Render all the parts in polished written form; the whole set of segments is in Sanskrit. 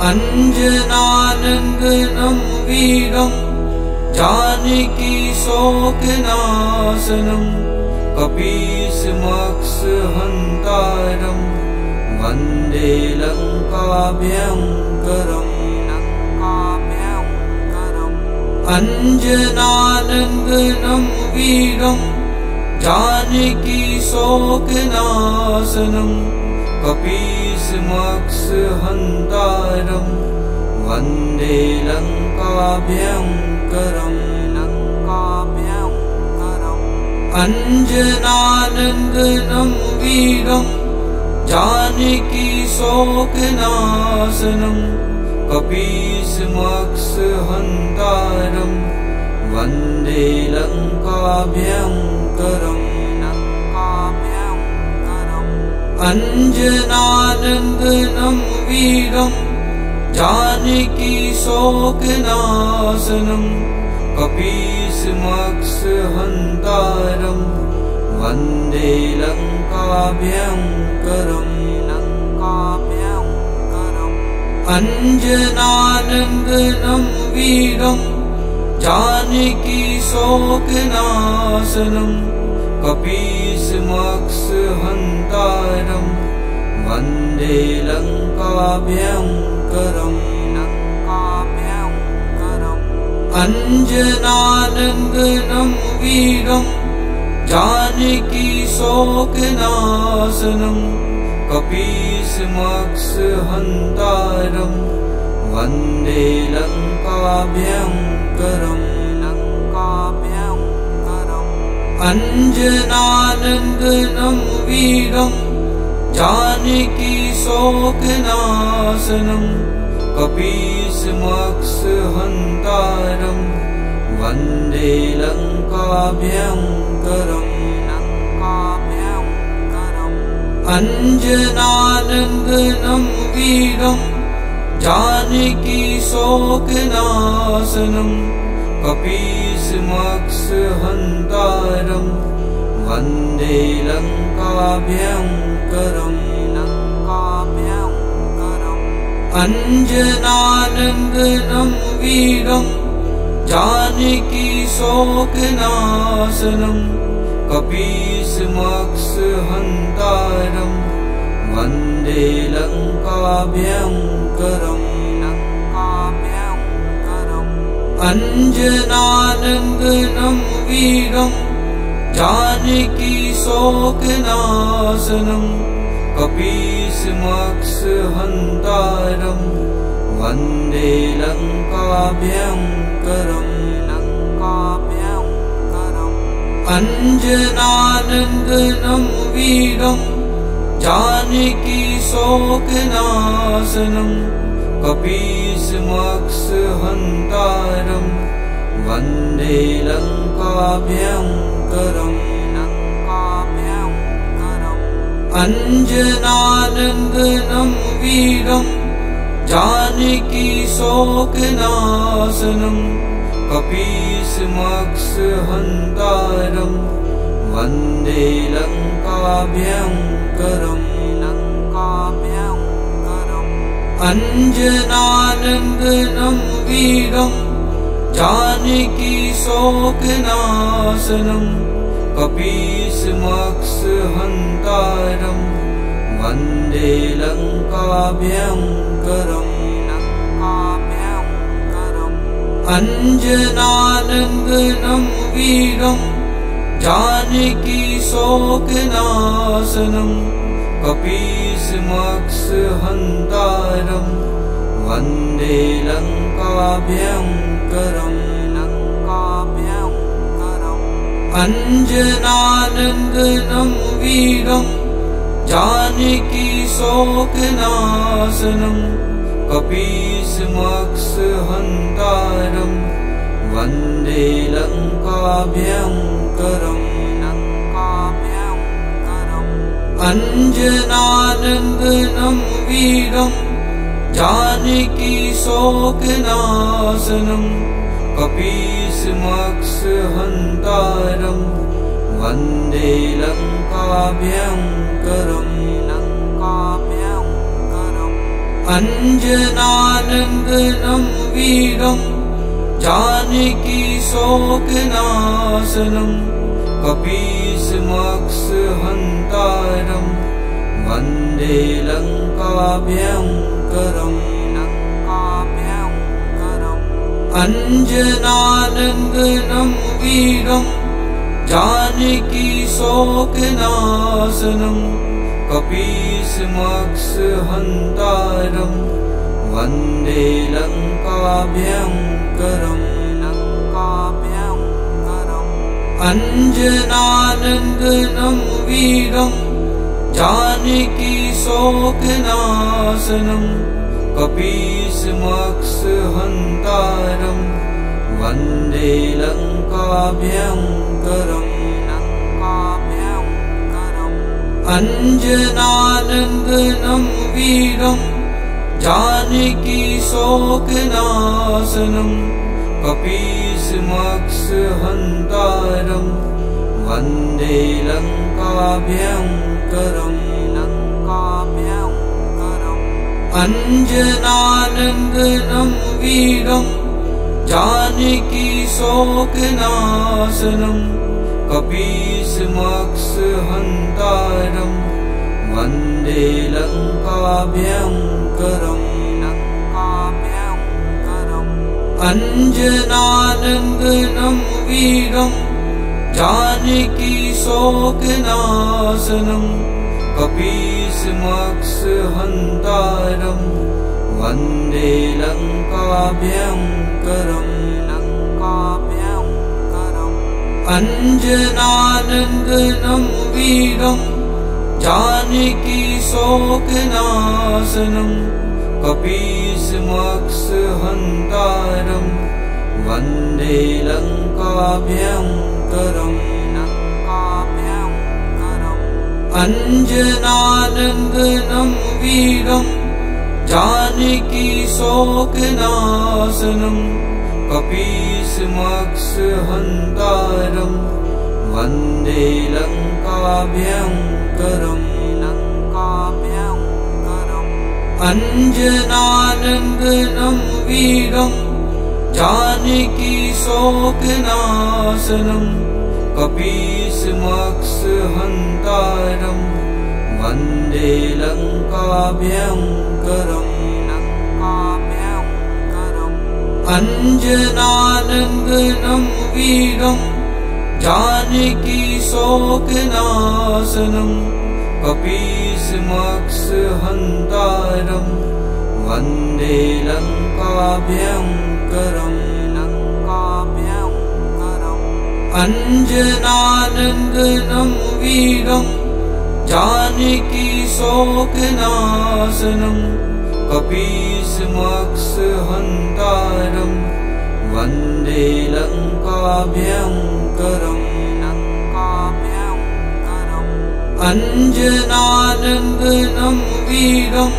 अंजनानंदनं वीरं जानकी शोकनाशनं कपीशमक्षहन्तारं वन्दे लङ्काभयङ्करम्। अंजनानंदनं वीरं जानकी शोकनाशनं कपीशमक्षहन्तारं वन्दे लङ्काभयङ्करम्। अंजनानंदनं वीरं जानकी शोकनाशनं कपीशमक्षहन्तारं वन्दे लङ्काभयङ्करम्। अंजनानंदनं वीरं जानकी शोकनाशनं कपीशमक्षहन्तारं वन्दे लङ्काभयङ्करम्। अंजनानंदनं वीरं जानकी शोकनाशनं कपीशमक्षहन्तारं वन्दे लङ्काभयङ्करम्। अंजनानंदनं वीरं जानकी शोकनाशनं कपीशमक्षहन्तारं वन्दे लङ्काभयङ्करम्। अंजनानंदनं वीरं जानकी शोकनाशनं कपीशमक्षहन्तारं वन्दे लङ्काभयङ्करम्। अंजनानंदनं वीरं जानकी शोकनाशनं कपीशमक्षहन्तारं वन्दे लङ्काभयङ्करम्। अंजनानंदनं वीरं जानकी शोकनाशनं कपीशमक्षहन्तारं वन्दे लङ्काभयङ्करम्। अंजनानंदनं वीरं जानकी शोकनाशनं कपीशमक्षहन्तारं वन्दे लङ्काभयङ्करम्। अंजनानंदनं वीरं जानकी शोकनाशनं कपीशमक्षहन्तारं वन्दे लङ्काभयङ्करम्। अंजनानंदनं वीरं जानकी शोकनाशनं कपीशमक्षहन्तारं वन्दे लङ्काभयङ्करम्। अंजनानंदनं वीरं जानकी शोकनाशनं कपीशमक्षहन्तारं वन्दे लङ्काभयङ्करम्। अंजनानंदनं वीरं जानकी शोकनाशनं कपीशमक्षहन्तारं वन्दे लङ्काभयङ्करम्। अंजनानंदनं वीरं जानकी शोकनाशनं कपीशमक्षहन्तारं वन्दे लङ्काभयङ्करम्। अंजनानंदनं वीरं जानकी शोकनाशनं कपीशमक्षहन्तारं वन्दे लङ्काभयङ्करम्। अंजनानंदनं वीरं जानकी शोकनाशनं कपीशमक्षहन्तारं वन्दे लङ्काभयङ्करम् अंजनानंदनं वीरं जानकी शोकनाशनं कपीशमक्षहन्तारं वन्दे लङ्काभयङ्करम् अंजनानंदनं वीरं जानकी शोकनाशनं कपीशमक्षहन्तारं वन्दे लङ्काभयङ्करम् अंजनानंदनं वीरं जानकी शोकनाशनं कपीशमक्षहन्तारं वन्दे लङ्काभयङ्करम् अंजनानंदनं वीरं जानकी शोकनाशनं कपीशमक्षहन्तारं वन्दे लङ्काभयङ्करम् अंजनानंदनं वीरं जानकी शोकनाशनं कपीशमक्षहन्तारं वन्दे लङ्काभयङ्करम् अंजनानंदनं वीरं जानकी शोकनाशनं कपीशमक्षहन्तारं वन्दे लङ्काभयङ्करम् अंजनानंदनं वीरं जानकी शोकनाशनं कपीशमक्षहन्तारं वन्दे लङ्काभयङ्करम् अंजनानंदनं वीरं जानकी शोकनाशनं कपीशमक्षहन्तारं वन्दे लङ्काभयङ्करम् अंजनानंदनं वीरं जानकी शोकनाशनं कपीशमक्षहन्तारं वन्दे लङ्काभयङ्करम् अंजनानंदनं वीरं जानकी शोकनाशनं कपीशमक्षहन्तारं वन्दे लङ्काभयङ्करम् अंजनानंदनं वीरं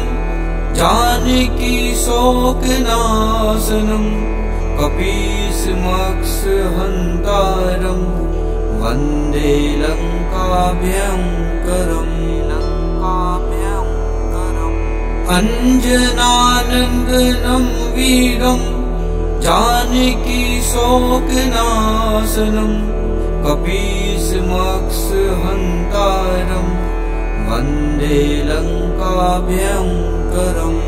जानकी शोकनाशनं कपीशमक्षहन्तारं वन्दे लङ्काभयङ्करम् अंजनानंदनं वीरं जानकी शोकनाशनं कपीशमक्षहन्तारं वन्दे लङ्काभयङ्करम्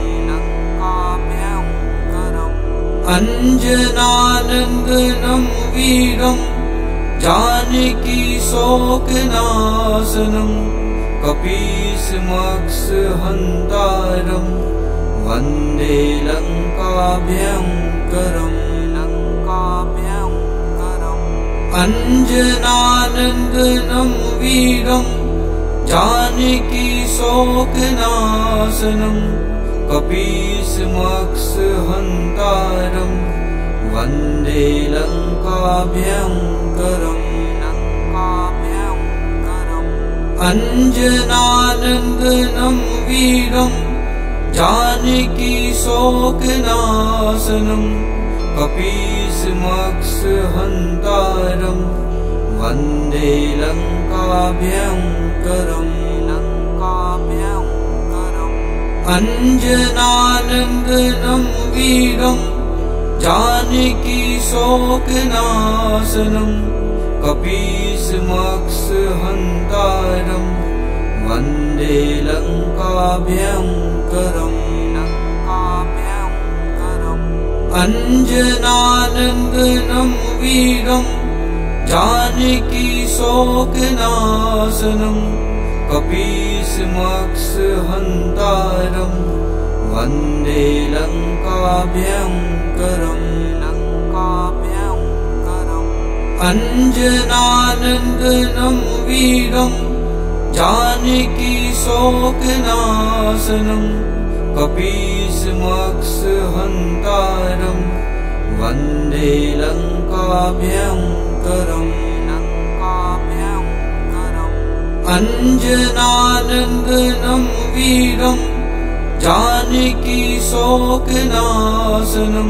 अंजनानंदनं वीरं जानकी शोकनाशनं कपीशमक्षहन्तारं वन्दे लङ्काभयङ्करम् अंजनानंदनं वीरं जानकी शोकनाशनं कपीशमक्षहन्तारं वन्दे लङ्काभयङ्करम् अंजनानंदनं वीरं जानकी शोकनाशनं कपीशमक्षहन्तारं वन्दे लङ्काभयङ्करम् अंजनानंदनं वीरं जानकी शोकनाशनं कपीशमक्षहन्तारं वन्दे लङ्काभयङ्करम्। अंजनानंदनं वीरं जानकी शोकनाशनं कपीशमक्षहन्तारं वन्दे लङ्काभयङ्करम्। अंजनानंदनं वीरं जानकी शोकनाशनं कपीशमक्षहन्तारं वन्दे लङ्काभयङ्करम्। अंजनानंदनं वीरं जानकी शोकनाशनं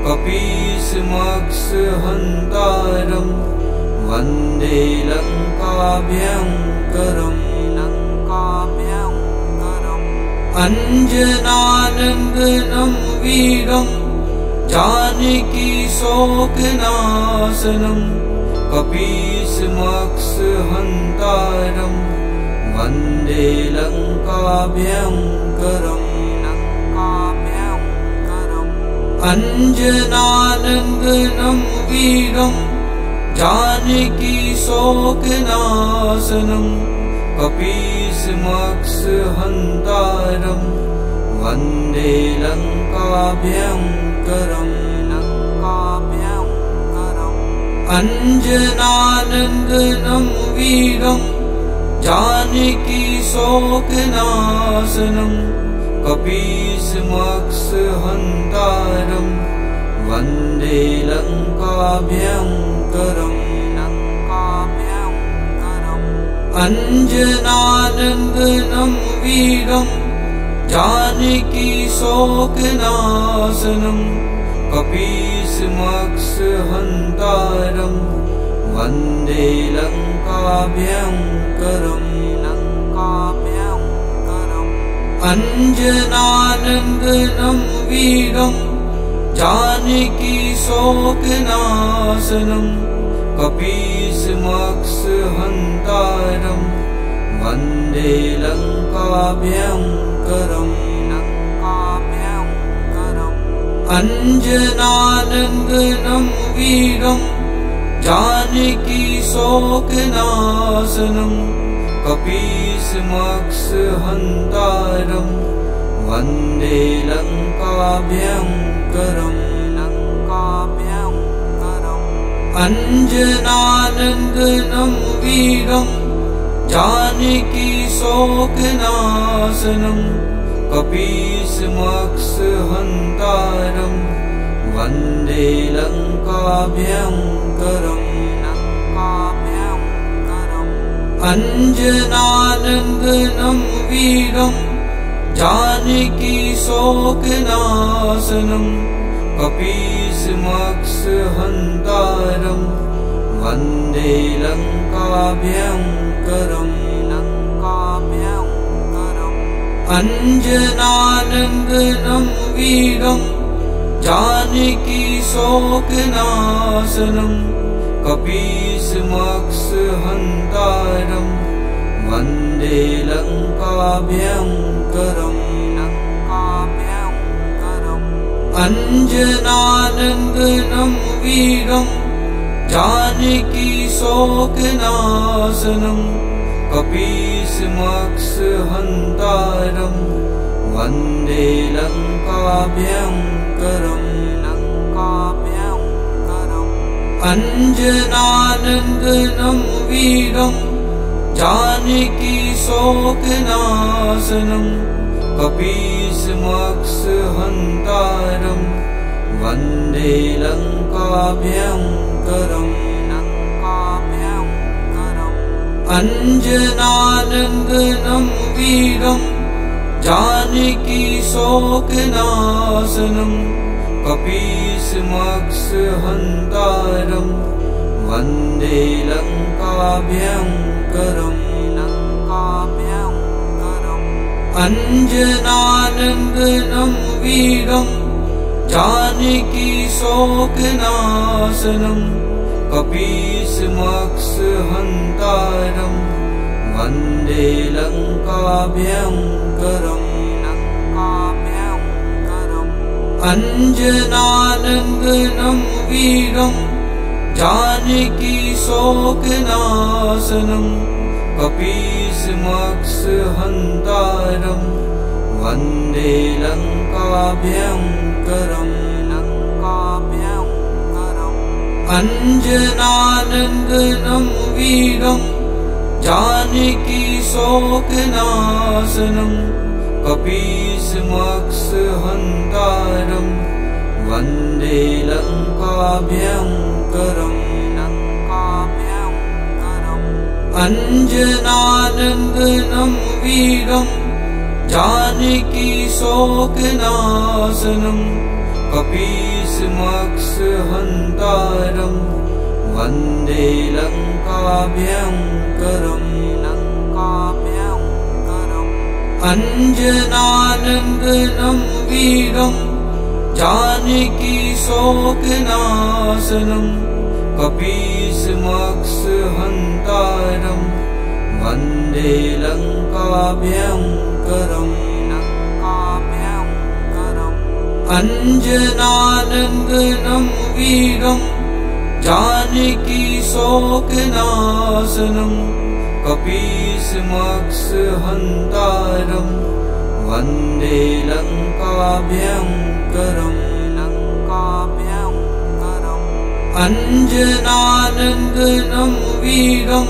कपीशमक्षहन्तारं वन्दे लङ्काभयङ्करम्। अंजनानंदनं वीरं जानकी शोकनाशनं कपीशमक्षहन्तारं वन्दे लङ्काभयङ्करम्। अंजनानंदनं वीरं जानकी शोकनाशनं कपीशमक्षहन्तारं वन्दे लङ्काभयङ्करम्। अंजनानंदनं वीरं जानकी शोकनाशनं कपीशमक्षहन्तारं वन्दे लङ्काभयङ्करम्। अंजनानंदनं वीरं जानकी शोकनाशनं कपीशमक्षहन्तारं वन्दे लङ्काभयङ्करम्। अंजनानंदनं वीरं जानकी शोकनाशनं कपीशमक्षहन्तारं वन्दे लङ्काभयङ्करम्। अंजनानंदनं वीरं जानकी शोकनाशनं कपीशमक्षहन्तारं वन्दे लङ्काभयङ्करम्। अंजनानंदनं वीरं जानकी शोकनाशनं कपीशमक्षहन्तारं वन्दे लङ्काभयङ्करम्। अंजनानंदनं वीरं जानकी शोकनाशनं कपीशमक्षहन्तारं वन्दे लङ्काभयङ्करम्। अंजनानंदनं वीरं जानकी शोकनाशनं कपीशमक्षहन्तारं वन्दे लङ्काभयङ्करम्। अंजनानंदनं वीरं जानकी शोकनाशनं कपीशमक्षहन्तारं वन्दे लङ्काभयङ्करम्। अंजनानंदनं वीरं जानकी शोकनाशनं कपीशमक्षहन्तारं वन्दे लङ्काभयङ्करम्। अंजनानंदनं वीरं जानकी शोकनाशनं कपीशमक्षहन्तारं वन्दे लङ्काभयङ्करम्। अंजनानंदनं वीरं जानकी शोकनाशनं कपीशमक्षहन्तारं वन्दे लङ्काभयङ्करम्। अंजनानंदनं वीरं जानकी शोकनाशनं कपीशमक्षहन्तारं वन्दे लङ्काभयङ्करम्। अंजनानंदनं वीरं जानकी शोकनाशनं कपीशमक्षहन्तारं वन्दे लङ्काभयङ्करम्। अंजनानंदनं वीरं जानकी शोकनाशनं कपीशमक्षहन्तारं वन्दे लङ्काभयङ्करम्। अंजनानंदनं वीरं जानकी शोकनाशनं कपीशमक्षहन्तारं वन्दे लङ्काभयङ्करम्। अंजनानंदनं वीरं जानकी शोकनाशनं कपीशमक्षहन्तारं वन्दे लङ्काभयङ्करम्। अंजनानंदनं वीरं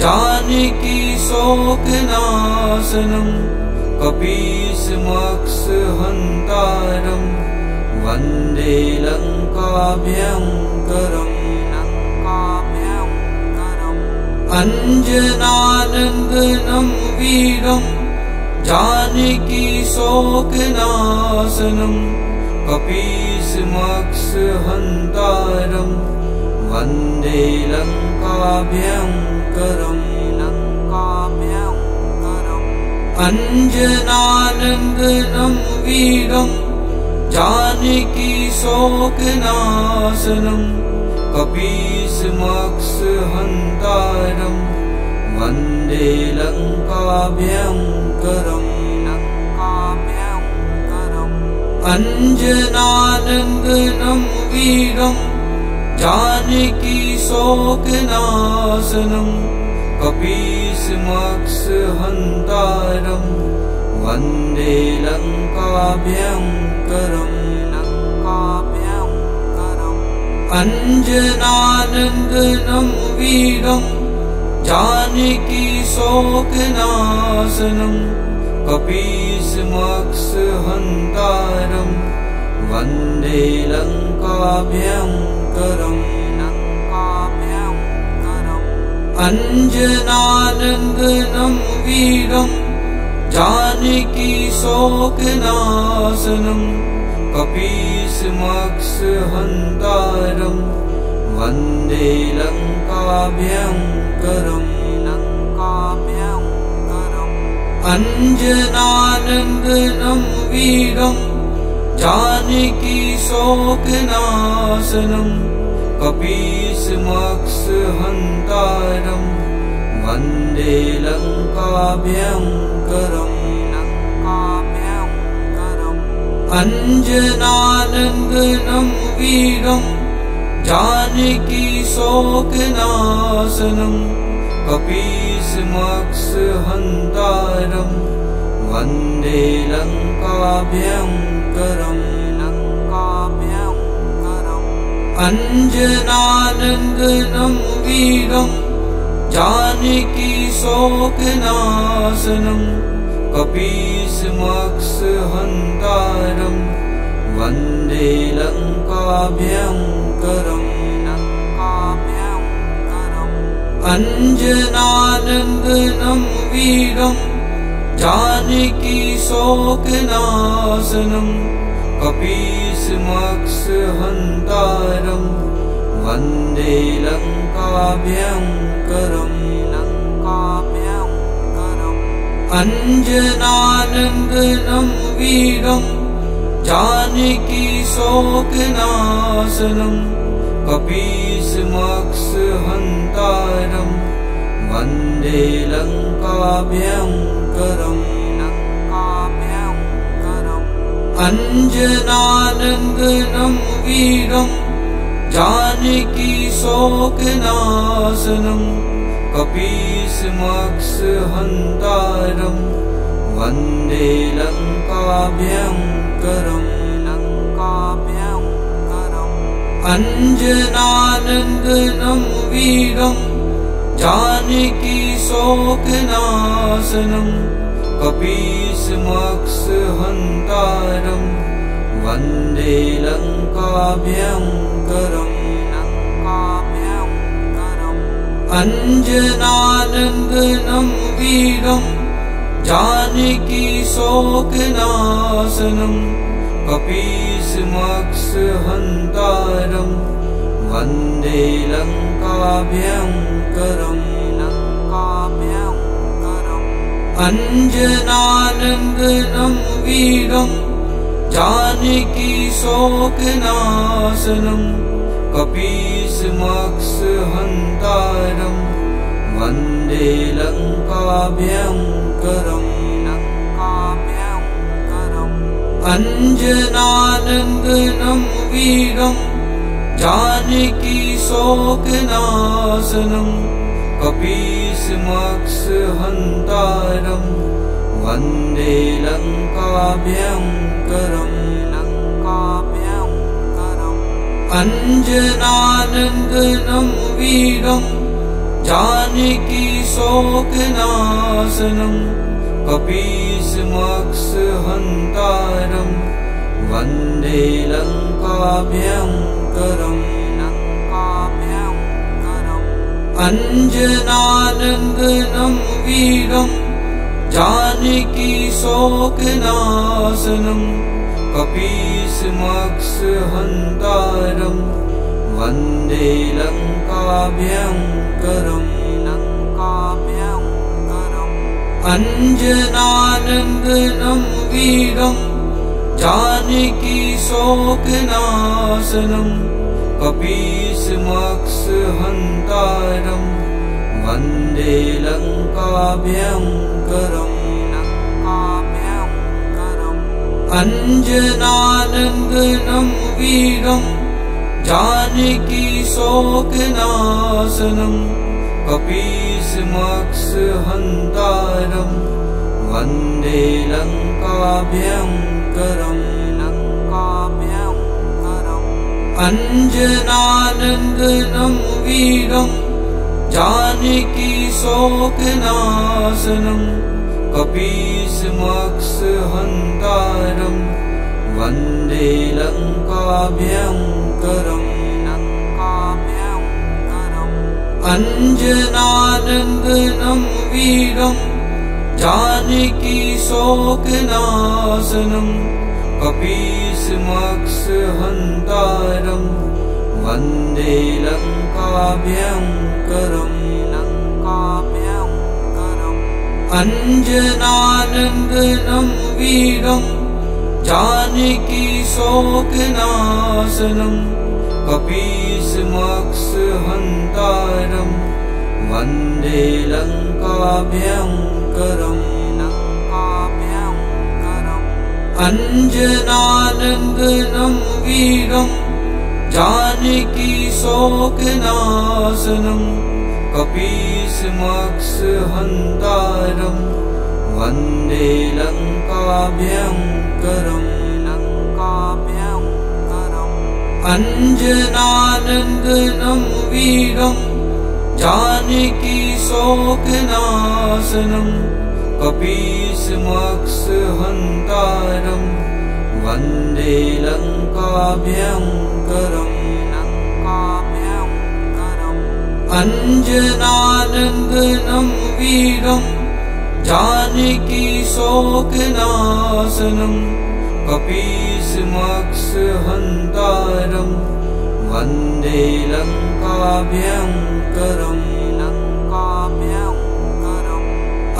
जानकी शोकनाशनं कपीशमक्षहन्तारं वन्दे लङ्काभयङ्करम्। अंजनानंदनं वीरं जानकी शोकनाशनं कपीशमक्षहन्तारं वन्दे लङ्काभयङ्करम्। अंजनानंदनं वीरं जानकी शोकनाशनं कपीशमक्षहन्तारं वन्दे लङ्काभयङ्करम्। अंजनानंदनं वीरं जानकी शोकनाशनं कपीशमक्षहन्तारं वन्दे लङ्काभयङ्करम्। अंजनानंदनं वीरं जानकी शोकनाशनं कपीशमक्षहन्तारं वन्दे लङ्काभयङ्करम्। अंजनानंदनं वीरं जानकी शोकनाशनं कपीशमक्षहन्तारं वन्दे लङ्काभयङ्करम्। अंजनानंदनं वीरं जानकी शोकनाशनं कपीशमक्षहन्तारं वन्दे लङ्काभयङ्करम्। अंजनानंदनं वीरं जानकी शोकनाशनं कपीशमक्षहन्तारं वन्दे लङ्काभयङ्करम्। अंजनानंदनं वीरं जानकी शोकनाशनं कपीशमक्षहन्तारं वन्दे लङ्काभयङ्करम्। अंजनानंदनं वीरं जानकी शोकनाशनं कपीशमक्षहन्तारं वन्दे लङ्काभयङ्करम्। अंजनानंदनं वीरं जानकी शोकनाशनं कपीशमक्षहन्तारं वन्दे लङ्काभयङ्करम्। अंजनानंदनं वीरं जानकी शोकनाशनं कपीशमक्षहन्तारं वन्दे लङ्काभयङ्करम्। अंजनानंदनं वीरं जानकी शोकनाशनं कपीशमक्षहन्तारं वन्दे लङ्काभयङ्करम्। अंजनानंदनं वीरं जानकी शोकनाशनं कपीशमक्षहन्तारं वन्दे लङ्काभयङ्करम्। अंजनानंदनं वीरं जानकी शोकनाशनं कपीशमक्षहन्तारं वन्दे लङ्काभयङ्करम्। अंजनानंदनं वीरं जानकी शोकनाशनं कपीशमक्षहन्तारं वन्दे लङ्काभयङ्करम्। अंजनानंदनं वीरं जानकी शोकनाशनं कपीशमक्षहन्तारं वन्दे लङ्काभयङ्करम्। अंजनानंदनं वीरं जानकी शोकनाशनं कपीशमक्षहन्तारं वन्दे लङ्काभयङ्करम्। अंजनानंदनं वीरं जानकी शोकनाशनं कपीशमक्षहन्तारं वन्दे लङ्काभयङ्करम्। अंजनानंदनं वीरं जानकी शोकनाशनं कपीशमक्षहन्तारं वन्दे लङ्काभयङ्करम्। अंजनानंदनं वीरं जानकी शोकनाशनं कपीशमक्षहन्तारं वन्दे लङ्काभयङ्करम्। अंजनानंदनं वीरं जानकी शोकनाशनं कपीशमक्षहन्तारं वन्दे लङ्काभयङ्करम्। अंजनानंदनं वीरं जानकी शोकनाशनं कपीशमक्षहन्तारं वन्दे लङ्काभयङ्करम्। अंजनानंदनं वीरं जानकी शोकनाशनं कपीशमक्षहन्तारं वन्दे लङ्काभयङ्करम्। अंजनानंदनं वीरं जानकी शोकनाशनं कपीशमक्षहन्तारं वन्दे लङ्काभयङ्करम्। अंजनानंदनं वीरं जानकी शोकनाशनं कपीशमक्षहन्तारं वन्दे लङ्काभयङ्करम्।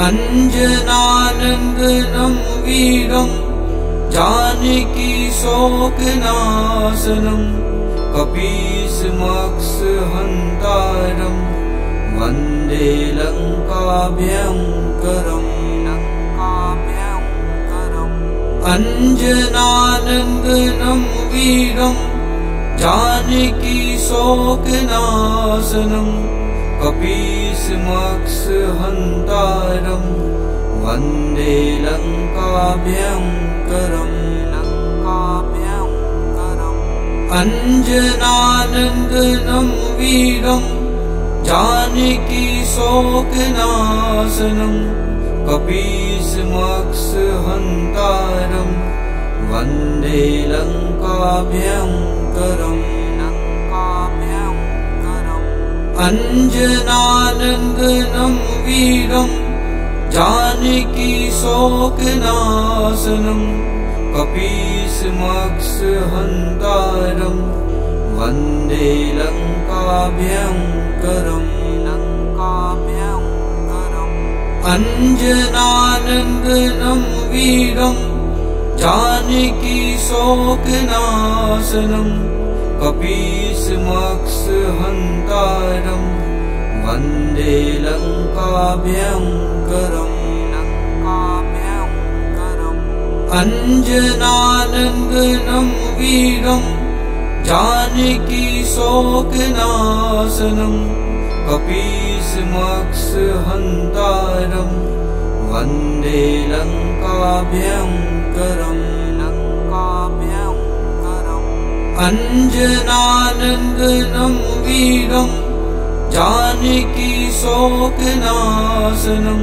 अंजनानंदनं वीरं जानकी शोकनाशनं कपीशमक्षहन्तारं वन्दे लङ्काभयङ्करम्। अंजनानंदनं वीरं जानकी शोकनाशनं कपीशमक्षहन्तारं वन्दे लङ्काभयङ्करम्। अंजनानंदनं वीरं जानकी शोकनाशनं कपीशमक्षहन्तारं वन्दे लङ्काभयङ्करम्। अंजनानंदनं वीरं जानकी शोकनाशनं कपीशमक्षहन्तारं वन्दे लङ्काभयङ्करम्। अंजनानंदनं वीरं जानकी शोकनाशनं कपीशमक्षहन्तारं वन्दे लङ्काभयङ्करम्। अंजनानंदनं वीरं जानकी शोकनाशनं कपीशमक्षहन्तारं वन्दे लङ्काभयङ्करम्। अंजनानंदनं वीरं जानकी शोकनाशनं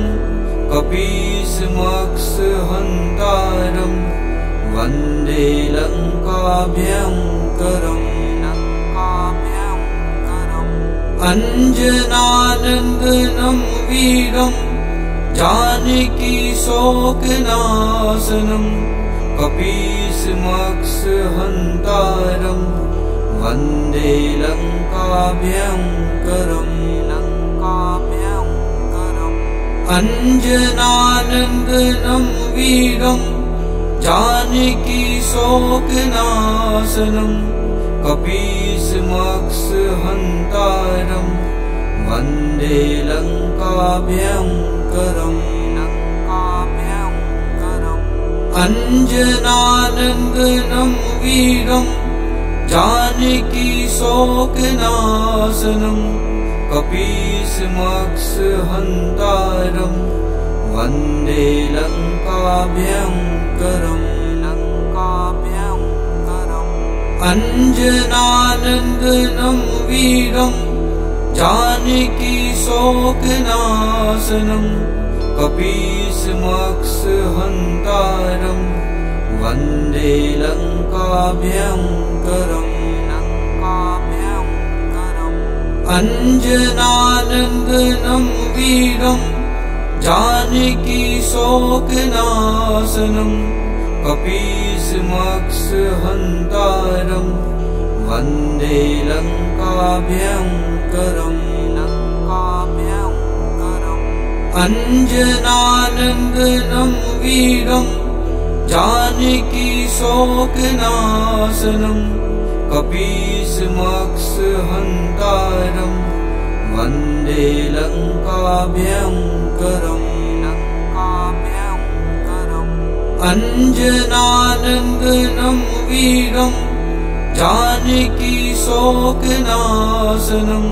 कपीशमक्षहन्तारं वन्दे लङ्काभयङ्करम्। अंजनानंदनं वीरं जानकी शोकनाशनं कपीशमक्षहन्तारं वन्दे लङ्काभयङ्करम्। अंजनानंदनं वीरं जानकी शोकनाशनं कपीशमक्षहन्तारं वन्दे लङ्काभयङ्करम्। अंजनानंदनं वीरं जानकी शोकनाशनं कपीशमक्षहन्तारं वन्दे लङ्काभयङ्करम्। अंजनानंदनं वीरं जानकी शोकनाशनं कपीशमक्षहन्तारं वन्दे लङ्काभयङ्करम्। अंजनानंदनं वीरं जानकी शोकनाशनं कपीशमक्षहन्तारं वन्दे लङ्काभयङ्करम्। अंजनानंदनं वीरं जानकी शोकनाशनं कपीशमक्षहन्तारं वन्दे लङ्काभयङ्करम्। अंजनानंदनं वीरं जानकी शोकनाशनं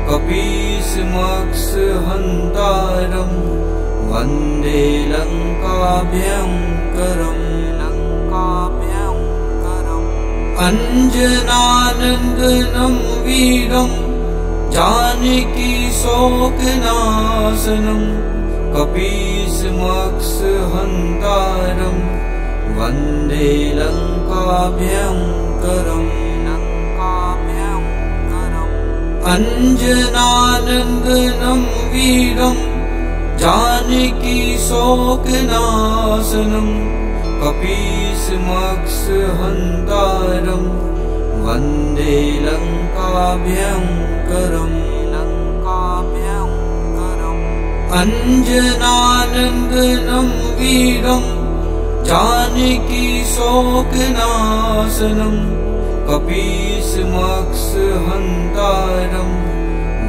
कपीशमक्षहन्तारं वन्दे लङ्काभयङ्करम्। अंजनानंदनं वीरं जानकी शोकनाशनं कपीशमक्षहन्तारं वन्दे लङ्काभयङ्करम्। अंजनानंदनं वीरं जानकी शोकनाशनं कपीशमक्षहन्तारं वन्दे लङ्काभयङ्करम्। अंजनानंदनं वीरं जानकी शोकनाशनं कपीशमक्षहन्तारं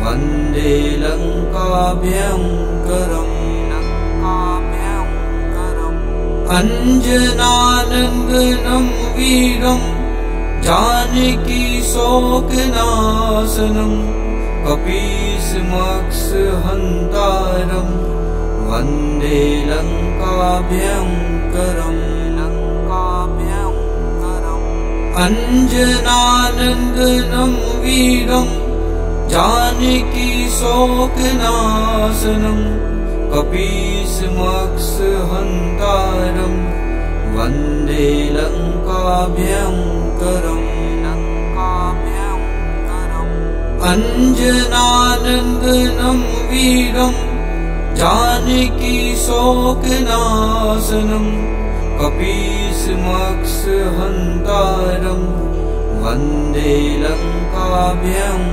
वन्दे लङ्काभयङ्करम्। अंजनानंदनं वीरं जानकी शोकनाशनं कपीशमक्षहन्तारं वन्दे लङ्काभयङ्करम्। अंजनानंदनं वीरं जानकी शोकनाशनं कपीशमक्षहन्तारं वन्दे लङ्काभयङ्करम्। अंजनानंदनं वीरं जानकी शोकनाशनं कपीशमक्षहन्तारं वन्दे लङ्काभयङ्करम्।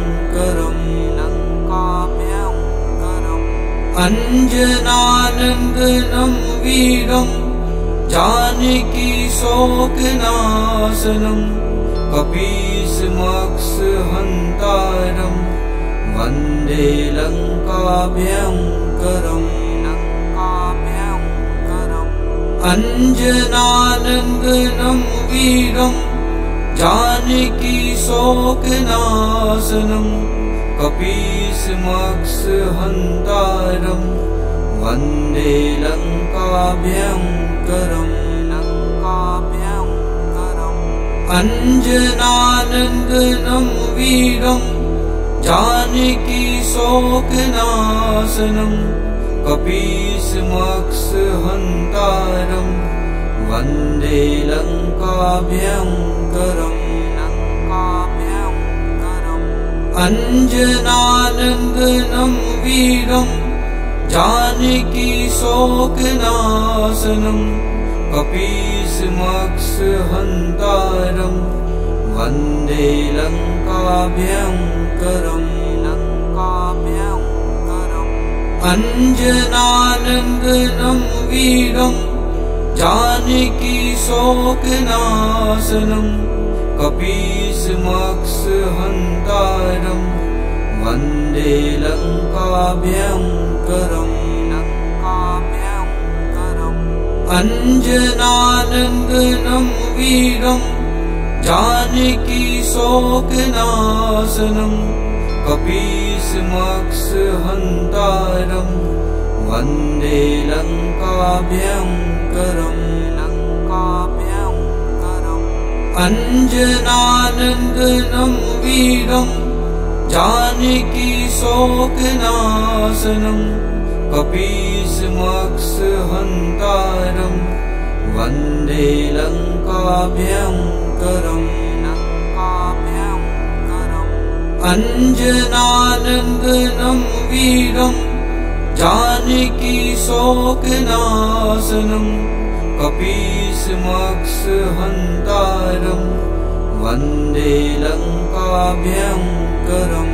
अंजनानंदनं वीरं जानकी शोकनाशनं कपीशमक्षहन्तारं वन्दे लङ्काभयङ्करम्। अंजनानंदनं वीरं जानकी शोकनाशनं कपीशमक्षहन्तारं वन्दे लङ्काभयङ्करम्। अंजनानंदनं वीरं जानकी शोकनाशनं कपीशमक्षहन्तारं वन्दे लङ्काभयङ्करम्। अंजनानंदनं वीरं जानकी शोकनाशनं कपीशमक्षहन्तारं वन्दे लङ्काभयङ्करम्। अंजनानंदनं वीरं जानकी शोकनाशनं कपीशमक्षहन्तारं वन्दे लङ्काभयङ्करम्। अंजनानंदनं वीरं जानकी शोकनाशनं कपीशमक्षहन्तारं वन्दे लङ्काभयङ्करम्। अंजनानंदनं वीरं जानकी शोकनाशनं कपीशमक्षहन्तारं वन्दे लङ्काभयङ्करम्। अंजनानंदनं वीरं जानकी शोकनाशनं कपीशमक्षहन्तारं वन्दे लङ्काभयङ्करम्।